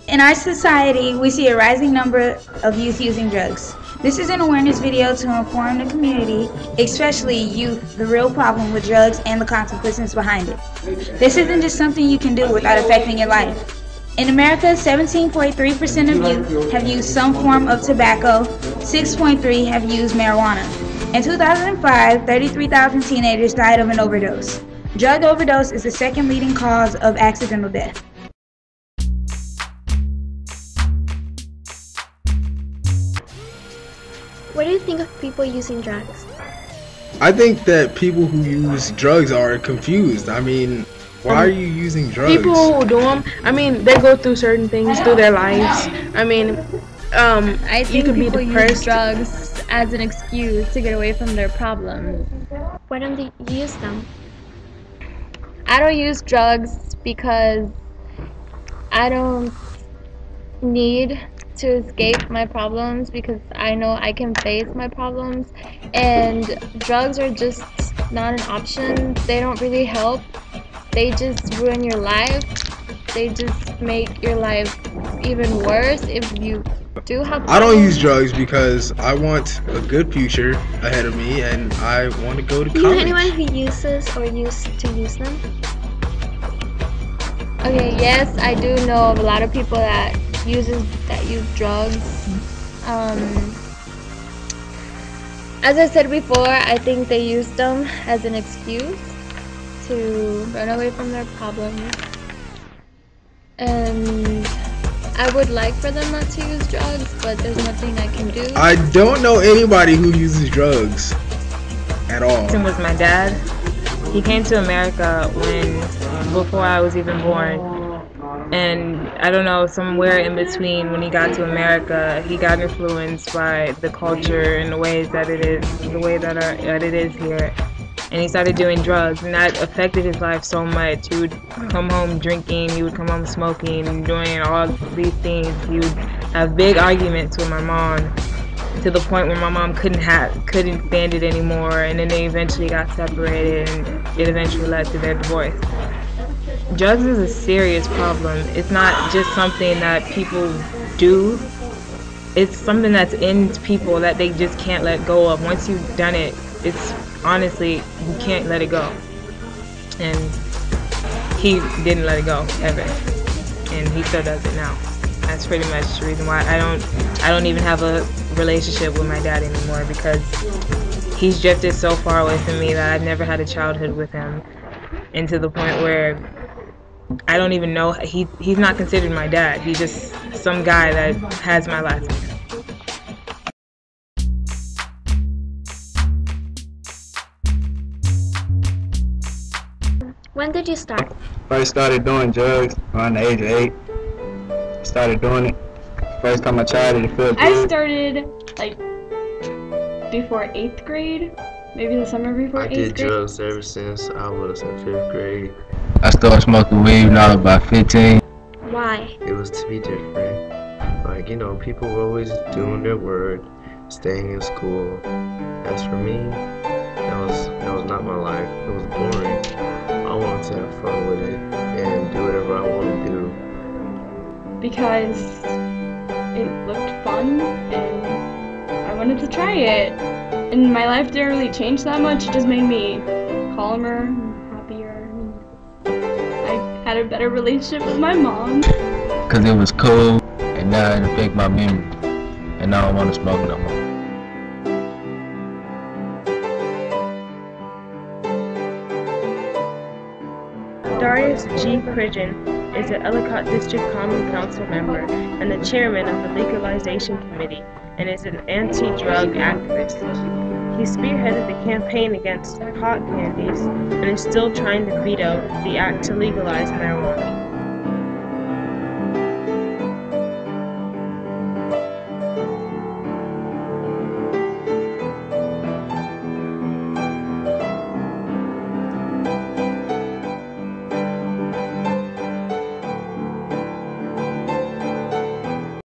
In our society, we see a rising number of youth using drugs. This is an awareness video to inform the community, especially youth, the real problem with drugs and the consequences behind it. This isn't just something you can do without affecting your life. In America, 17.3% of youth have used some form of tobacco, 6.3% have used marijuana. In 2005, 33,000 teenagers died of an overdose. Drug overdose is the second leading cause of accidental death. What do you think of people using drugs? I think that people who use drugs are confused. I mean, why are you using drugs? People who do them, I mean, they go through certain things through their lives. I mean, I think you could be people depressed. use drugs as an excuse to get away from their problems. Why don't they use them? I don't use drugs because I don't need to escape my problems, because I know I can face my problems, and drugs are just not an option. They don't really help. They just ruin your life. They just make your life even worse if you do have problems. I don't use drugs because I want a good future ahead of me and I want to go to college. Do you know anyone who uses or used to use them? Okay, yes, I do know of a lot of people that use drugs. As I said before, I think they use them as an excuse to run away from their problems. And I would like for them not to use drugs, but there's nothing I can do. I don't know anybody who uses drugs at all. Was my dad. He came to America before I was even born. And I don't know, somewhere in between when he got to America, he got influenced by the culture and the ways that it is here. And he started doing drugs, and that affected his life so much. He would come home drinking, he would come home smoking, doing all these things. He would have big arguments with my mom, to the point where my mom couldn't stand it anymore, and then they eventually got separated, and it eventually led to their divorce. Drugs is a serious problem. It's not just something that people do. It's something that's in people that they just can't let go of. Once you've done it, it's honestly, you can't let it go. And he didn't let it go ever, and he still does it now. That's pretty much the reason why I don't even have a relationship with my dad anymore, because he's drifted so far away from me that I've never had a childhood with him, and to the point where I don't even know, he's not considered my dad. He's just some guy that has my last name. When did you start? First started doing drugs around the age of 8. Started doing it. First time I tried it, it felt good. I started like before 8th grade, maybe the summer before 8th grade. I did drugs ever since I was in 5th grade. I started smoking weed when I was about 15. Why? It was to be different. Like, you know, people were always doing their word, staying in school. As for me, that was not my life. It was boring. I wanted to have fun with it and do whatever I want to do. Because it looked fun and I wanted to try it. And my life didn't really change that much. It just made me calmer and happier. I had a better relationship with my mom. Because it was cool, and now it affects my memory. And I don't want to smoke no more. Darius G. Pridgeon is an Ellicott District Common Council member and the chairman of the Legalization Committee, and is an anti-drug activist. He spearheaded the campaign against pot candies and is still trying to veto the act to legalize marijuana.